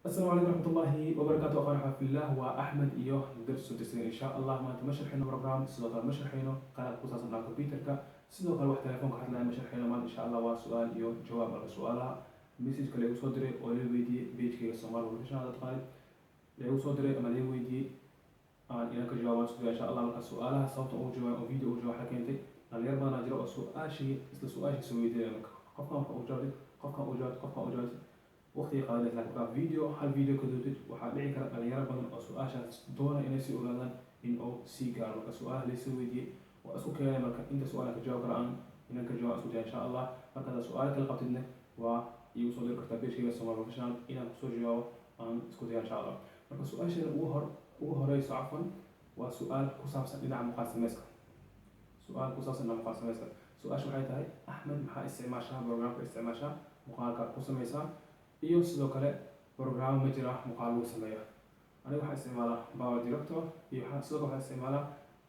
السلام عليكم ورحمة الله وبركاته. أخواني في الله وأحمد درس سدسين إن شاء الله ما تمشرحينه برنامج sidoo kale ma sharxayno qalab ku saabsan dhanka computerka sidoo kale wax telefoonka hadlaya ma sharxayno maanta insha Allah waa su'aal iyo jawaab marka su'aalaha message kale igu soo diray oo la weydiiyey page-kayga Soomaali Professional taqaanid la igu soo diray ama la weydiiyey aan inaan ka jawaabo isku insha Allah marka su'aalaha sababta ugu jawaab oo video ugu jawaab waxa keentay dhalinyar badan jira oo su'aashii soo weydiinaya marka qofkan waxa uu jawaabay qofkan uu jawaabay waqti qaadanaysa laakiin hal video ka doodid waxaa dhici kara dhalinyaro badan oo su'aashaas doona inay sii ogaadaan in uu sii gaaro marka su'aalaha laysa weydiiyey waa isku keenay marka inta su'aalaha ka jawaab karaan inaan ka jawaab isku daya insha Allah marka hada su'aal kala qabtidna waa igu soo diri kartaa page-kayga Soomaali Professional inaan kusoo jawaabo aan isku daya insha Allah marka su'aasheena ugu horeyso cafwan waa su'aal ku saabsan dhinaca muuqaal sameyska su'aasha waxay tahay Axmed maxaa isticmaashaa programka isticmaashaa muuqaalka ku sameysaa iyo sidoo kale program ma jira muuqaal lagu sameeyo aniga waxaan isticmaalaa Power Director iyo sidoo kale waxaan isticmaalaa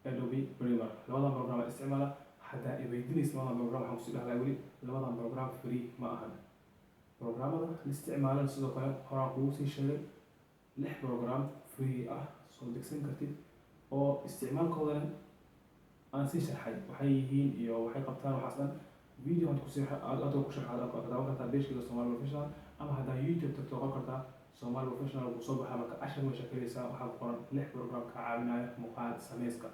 Adobe Premiere labadan program aan isticmaalaa hadaa ay weydiinaysa labadan program waxaan kusii dhahlaa weli labadan program free ma ahan programada la isticmaalan sidoo kale horaan kugu sii sheegay 6 program free ah soo degsan kartid oo isticmaalkoodana aan sii sharxay waxay yihiin iyo waxay qabtaan waxaas dhan video aan ku sharxay ku daawan kartaa page-kayga Soomaali Professional ama hadaa YouTube tagto qor kartaa Soomaali Professional uu soo baxaa marka cashar meesha kaleeysa waxaa ku qoran 6 program ka caawinaya muuqaal sameyska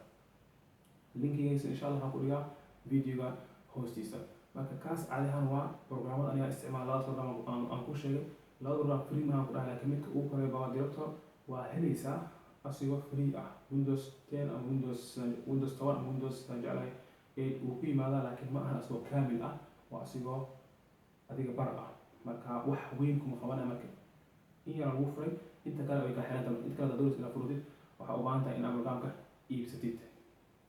linkigiisa insha Allah waxaan ku dhigaa video-ga hoostiisa marka kaas caadi ahaan waa programada aniga isticmaalaa program aan ku sheegay laba program free ma ku dhahay laakiin midka ugu koreeya Power Director waa helaysaa asigoo free ah Windows 10 ama Windows 10 ama Windows jeclahay uu ku yimaadaa laakiin ma aha asigoo kaamil ah waa asigoo adiga bar ah marka wax weyn kuma qabanaya marka in yar lagu furay inta kale way ka xiran tahay inta kale dawladda la furudid waxa u baahan tahay inaad programka iibsatid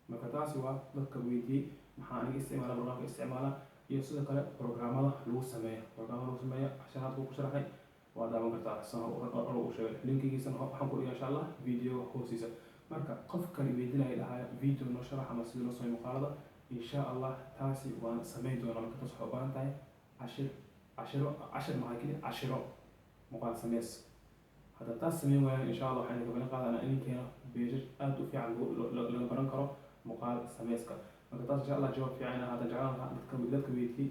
marka taasi waa dadka weydiiyey maxaa aniga isticmaala iyo sidoo kale programada lagu sameeyo casharaadka ku sharaxay waa daawan kartaa sano u sheegay linkigiisa waxaan ku dhigaa insha Allah video hoostiisa marka qof kale weydiinaya dhahay video noo sharax ama sidoo loo sameeyo muuqaalada insha Allah taasi waan sameyn doonaa marka taas waxa u baahan tahay cashiro muuqaal sameys hadda taas sameyn waayaan insha Allah waxaan ka qaadanaa in keeno page aad u fiican laga baran karo muuqaal sameyska marka taas insha Allah jawaab fiican ah hadda jeclaan dadka weydiiyey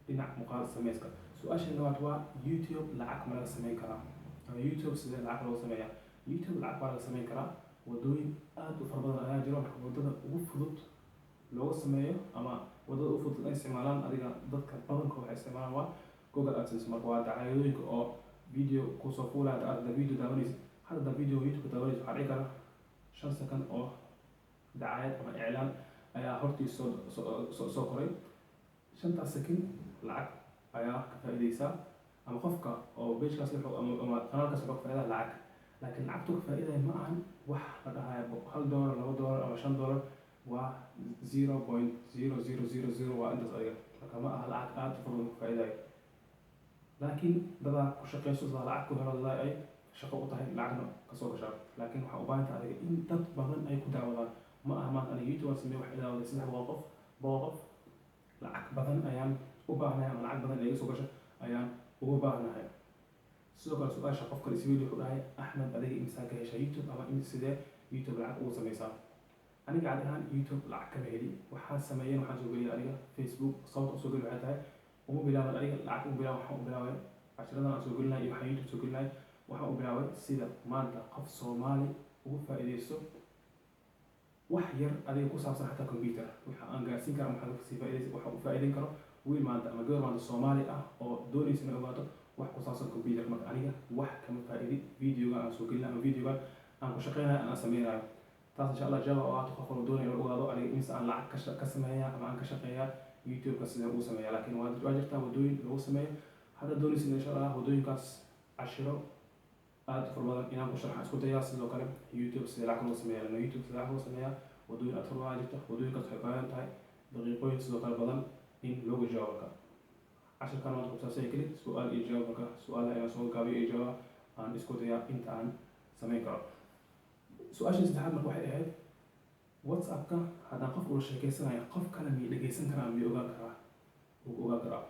dhinac muuqaal sameyska su'aasha labaad waa YouTube lacag ma laga sameyn karaa ama YouTube sidee lacag looga sameeyaa YouTube lacag baa laga sameyn karaa wadooyin aad u fara badan ayaa jiro marka wadada ugu fudud looga sameeyo ama wadada ugu fudud ay isticmaalaan adiga dadka badanka waxay isticmaalaan waa Google AdSense marka waa dacaayadooyinka oo video kusoo fuulaya hadda video daawanaysid hadda video YouTube daawanaysid waxaa dhici kara 5 second oo dacaayad ama iclaan ayaa hortiisa soo koray 5 second lacag ayaa ka faa'iideysaa ama qofka oo page-kaas ama kanaalkaas ka faa'iidaa lacag laakiin lacagtu ka faa'iidaya ma ahan wax la dhahayo $1 $2 ama $5 waa 0.0000 waa intaas adiga marka ma aha lacag aad u fudud ka faa'iidayo laakiin dadaa ku shaqeyso sida lacag ku helo dadaa ay shaqo u tahay lacagna kasoo gashaa laakiin waxaa u baahan tahay adiga in dad badan ay ku daawadaan ma aha maanta aniga YouTube sameeyo wax ilaa 300 qof lacag badan ayaan u baahnahay ama lacag badan ay soo gasho ayaan ugu baahnahay sidoo kale su'aasha qofka isweydiyo wuxuu dhahay Axmed adiga imisa ka heshay YouTube ama in sidee YouTube lacag ugu sameysaa aniga caadi ahaan YouTube lacag kama heli waxaan sameeyay waxaan soo geliyay aniga Facebook sababta soo geliyay waxay tahay ugu bilaabay aniga lacag ugu bilaabay waxaan u bilaabay cashiradan aan soo gelinay iyo waxaan YouTube soo gelinay waxaan u bilaabay sida maanta qof Soomaali ugu faa'iideysto wax yar adiga ku saabsan xataa computer waxa aan gaarsiin karo maxaa ka sii faa'iideysan waxa uu faa'iideyn karo wiil maanta ama gabar maanta Soomaali ah oo doonaysa inay ogaato wax ku saabsan computer marka aniga wax kama faa'iidi video-ga aan soo gelinay ama video-ga aan ku shaqeynayo aan sameynayo taas insha Allah jawaab oo aad qof walba doonaya inuu ogaado aniga imisa aan lacag ka sameeyaa ama aan ka shaqeeyaa YouTube-ka sida uu sameeyaa laakiin waa jirtaa wadooyin lagu sameeyo hadda doonaysa insha Allah wadooyinkaas cashiro aad u badan inaan ku sharxo isku dayaa sidoo kale YouTube sida lacag loo sameeyaa YouTube sida lacag loo sameeyaa wadooyin aad fara jirta wadooyinkaas waxay baahan tahay daqiiqooyin sidoo kale badan in looga jawaabo cashirkan waan ku saabsan yahay su'aal iyo jawaab marka su'aalaha ayaan soo gaabiyo iyo jawaab aan isku dayaa inta aan sameyn karo su'aasha saddexaad marka waxay ahayd WhatsApp-ka haddaan qof ula sheekeysanayo qof kale miyay dhegeysan karaa miyay ogaan karaa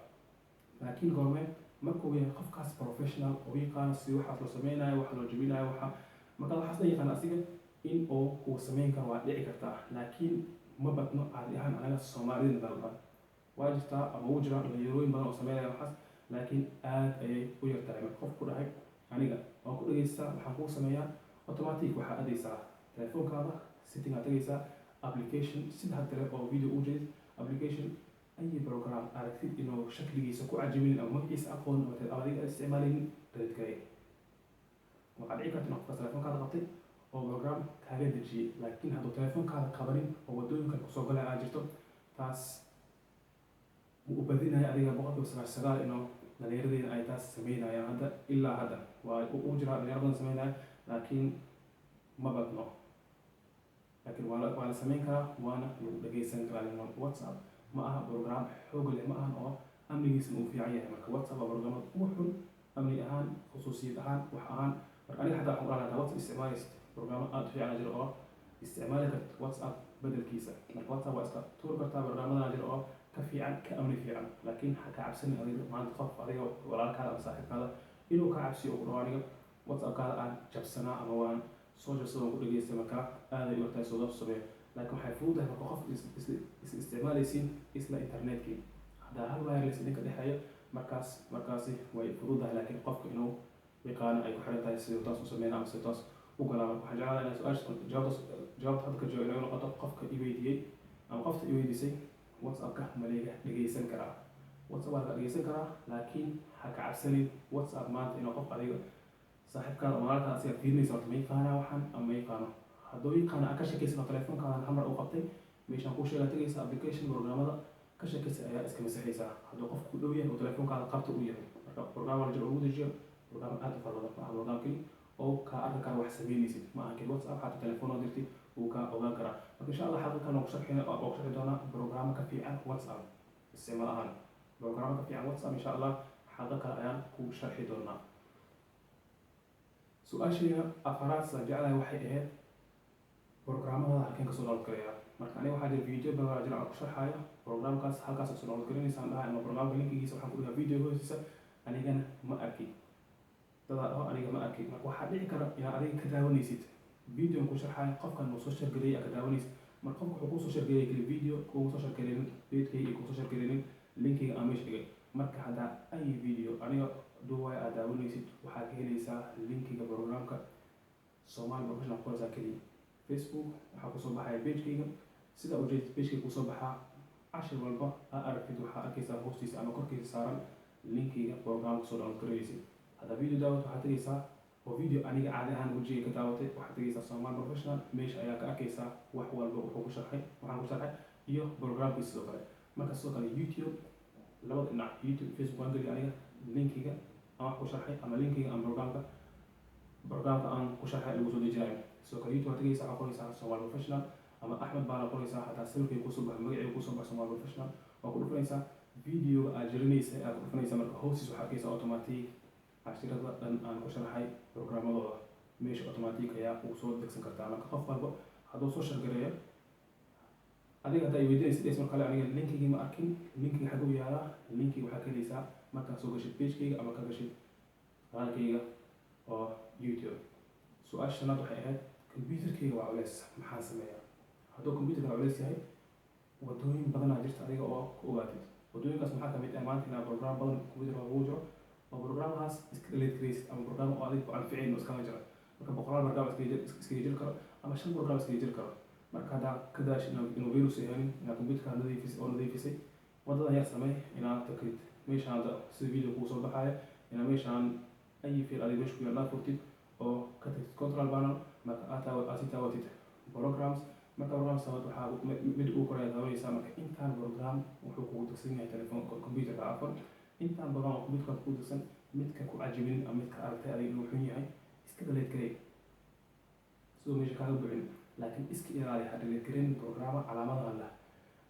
laakiin goormee markuu yahay qofkaas professional oo yaqaano si waxaas loo sameynayo, wax loo jebinayo, marka waxaas la yaqaan asiga in uu sameyn karo waa dhici kartaa, laakiin ma badno caadi ahaan anaga Soomaalida dalban waa jirtaa ama wuu jiraa dhalinyarooyin badan oo sameynaya waxaas, laakiin aad ayay u yartahay. marka qof ku dhahay aniga waan ku dhageystaa waxaan kuu sameeyaa automatic waxaa adaysaa telefoonkaada setting aad tagaysaa application sida hadda oo video u jeedid application أي بروجرام أركتب إنه شكله يسكو عجيبين أو مقيس أقول مثل أولي استعمالين تذكرين وقد عيكت نقطة تلفون كذا قطي أو بروجرام كهذا الشيء لكن هذا تلفون كذا قبلين أو بدون كان كسوق لا أجرته تاس وبدينا هي أديها بقى بس السؤال إنه نريد أي تاس سمينا يعني هذا إلا هذا وأجرى نريد سمينا لكن ما بدنا لكن ولا سمينك وأنا لقي سنك على واتساب ما أها برنامج حوق اللي ما أها أو أمني اسمه في عينه مرك واتساب برنامج وحول أمني أهان خصوصية أهان وحان أنا حتى أقول على واتساب استعمال برنامج في على جرأة استعمالك واتساب بدل كيسة مرك واتساب واتساب تور كرتا برنامج على جرأة كفي عن كأمني في عن لكن حكى عبسني هذه ما عند خف عليه ولا كذا مساحة هذا إنه كعبسي وقراني واتساب كذا عن جبسنا أموان سوجا سوى كل جيس مكان هذا يوقت سودا الصبح لكن حيفوضه مكوخف استعمال يسين اسم الإنترنت كي هذا هل وايرلس إنك دحية مركزي ويفوضه لكن قفك إنه يقان أي حاجة تاي سيوتاس وسمينا عم سيوتاس وقال حاجة على سؤال جاوبت هذا كجواب إنه قطع قفك إيويدي أم قفت إيويدي سي واتساب كمليجة لجيسن كرا واتساب هذا لجيسن كرا لكن حكى عبسني واتساب مات إنه قف عليه صاحب كان أمارات أصير فيني صارت ما يقانا وحن أم ما يقانا هذا يقانا أكشكيس التلفون كان حمر أو قطي مش نقول شيء لا تجلس أبليكيشن برنامج هذا كشكيس أيا اسكي مسحيسا هذا قف كلوية وتلفون كان قبته وياه برنامج رجع عود الجيل برنامج أدفع هذا برنامج كلي أو كأرك كان واحد سبيل يصير ما أكيد واتساب حتى تلفون ودرتي وكأوغان كرا إن شاء الله حاول كان أقشر حين أقشر دونا برنامج كفي عن واتساب استعمال أهان برنامج كفي عن واتساب إن شاء الله هذا كأيان كو شرح دونا سؤال شيء أفراد سجعله وحيد برنامج halkeen kasoo download karayaa marka aniga waxaa jira video baa jira aan ku sharxayo programkaas halkaas soo download karaynaysan dhahay ama programka linkigiisa waxaan ku dhigaa video hoostiisa anigana ma arkin dada aniga ma arkin marka waxaa dhici kara inaad adiga ka daawanaysid video ku sharxayo qofkan uu soo shargalay ka daawanaysid marka qofka wuxuu ku soo shargalay kali video uu soo shargalay page-kayga ku soo shargalay linkiga aan meesha dhigay marka hadda ay video aniga duway aad daawanaysid waxaad ka helaysaa linkiga programka Somali Professional Course kaliya Facebook waxaa ku soo baxaya page-kayga sida uu jeed page-kayga ku soo baxaa cashir walba aragtid waxaa arkaysaa hoostiisa ama korkiisa saaran linkiga programka soo download karaysid hadda video daawad waxaad tagaysaa oo video aniga caadi ahaan wajigay ka daawatay waxaad tagaysaa Somali Professional meesha ayaa ka arkaysaa wax walba wuxuu ku sharxay waxaan ku sharxay iyo programkiisa sidoo kale marka sidoo kale YouTube labada dhinac YouTube Facebook waan geli aniga linkiga aan wax ku sharxay ama linkiga aan programka aan ku sharxay lagu soo dejinayo سو كريتو هتجي ساعة كل ساعة سوال بروفيشنال أما أحمد بعد كل ساعة حتى سلوك يكون صبح مجيء يكون صبح سوال بروفيشنال وكل فرنسا فيديو أجرني ساعة كل فرنسا مرة هوسي سو حكي ساعة أوتوماتيك عشان كذا أنا كشر هاي برنامج الله مش أوتوماتيك يا وصوت دكسن كرتا أنا كخاف فربا هذا سوشيال جريا أديك هذا يفيديو اسمه خلي عليه اللينك يجي ما أكين اللينك حقه يلا اللينك وحكي لي ساعة ما كان سوق شيء بيج كي أما كان شيء غير كي أو يوتيوب سؤال شنو تحقيقات كمبيوتر كي وعليس محاسن سمية هذا كمبيوتر وعليس هاي ودوين بدنا جرت عليه أو قواتي ودوين كاس محاكمة بيتأمان كنا برنامج بدن كمبيوتر موجود وبرنامج هاس إسكليت كريس أما برنامج قاعد عن فعل نسخة مجرى مركب بقرار برنامج سكيجل كرا أما شن برنامج سكيجل كرا مركب هذا كداش إنه فيروس يعني إن كمبيوتر كان نضيف أو نضيف سي وضع يسمى إن تكريت مش هذا سيفيديو كوسو بحاجة إن مش عن أي فيل عليه بيش كيلا فورتي أو كتير كنترول بانر marka aad taawatid programs marka programs waxaa mid uu koray daawaysa marka intaan program wuxuu kugu dugsan yahay telefoonka computerka afar intaan program computerka ku dugsan midka ku ajibin ama midka aragtay adiga inuu xun yahay iska delete gareey soo meesha kaaga buuxin laakiin iska ilaali ha delete gareyn programa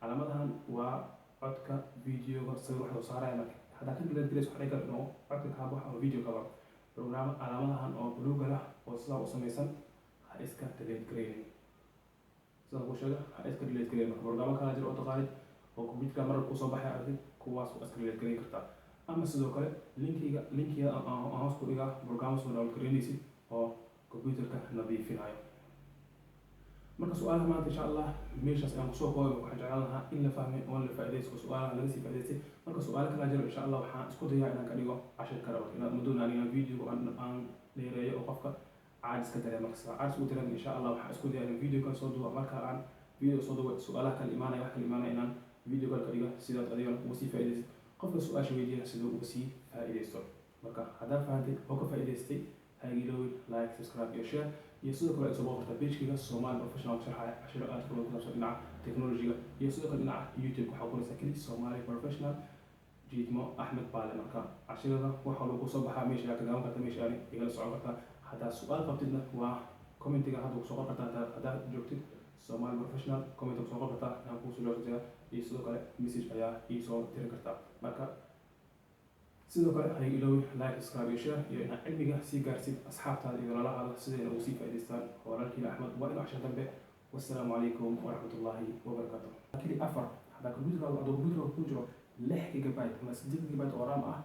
calaamadahan waa codka videoga sawir wax loo saarayo marka hadda ka delete gareys waxay ka dhino codka ka bax ama video ka bax program calaamadahan oo buluuga ah oo sidaa u samaysan iska delete gareyn sida ku sheega iska delete gareyn marka barnaamij kala jiro oo taqaanid oo computer marka ku soo baxay aragtid kuwaas oo iska delete gareyn kartaa ama sidoo kale linkiga aan hoos ku dhigaa program soo download gareynaysid oo computerka nadiifinayo. marka su'aalaha maanta insha allah meeshaas ayaan kusoo koobay. waxaan jeclaan lahaa in la fahmay oo la faa'iidaysto su'aalaha laga sii faa'iidaystay. marka su'aalo kala jiro insha allah waxaan isku dayaa inaan ka dhigo cashir kale oo inaad muddo aan video aan dheereeyo oo qofka caajis ka dareemo. marka caajis uu dareemo insha allah waxaan isku dayaa in video kan soo duubo. marka aan video soo duubo su'aalaha kala imaanaya wax kala imaanaya inaan video kale ka dhigo sidaad adigana uga sii faa'iidaysid qofka su'aasha weydiina sidoo uga sii faa'iidaysto. marka haddaad fahantay oo ka faa'iidaystay ha iloobin like, subscribe iyo share. iyo sidoo kale soo booqata page-kiga Somali Professional sharxaya cashiro aad ku saabsan dhinaca technology-ga iyo sidoo kale dhinaca YouTube waxaa ku qoraysaa kali Somali Professional Jidmo Axmed Baale. marka cashirada waxa lagu soo baxaa meesha ka daawan karta meesha igala socon karta. haddaad su'aal qabtidna waa commentiga hadda ku soo qor kartaa. haddaad joogtid Somali Professional comment ku soo qor kartaa inaan kuu soo jawaabo iyo sidoo kale message ayaa ii soo diri kartaa. marka sidoo kale ha iloobin like, subscribe iyo share iyo inaad cilmiga sii gaarsid asxaabtaada iyo walaalahaada sidayna ugu sii faa'iidaystaan. walaalkiina Axmed waa inuu cashir dambe. wassalaamu calaykum waraxmatullaahi wabarakaatuh. kali 4 haddaa computerka ku jiro 6 GB ama 8 GB oo RAM ah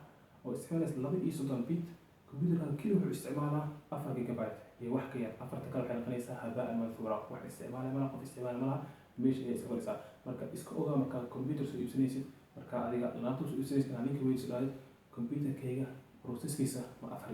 oo isticmaalaysa 32 bit computerkan kali wuxuu isticmaalaa 4 GB iyo wax ka yar. afarta kale waxay noqonaysaa habaa mansuura. wax isticmaalay malaha qof isticmaalay malaha meesha ay isticmaalaysaa. marka iska ogaa marka computer soo iibsanaysid marka adiga laptop soo iibsanaysid ninka weydii computerkayga processkiisa ma afar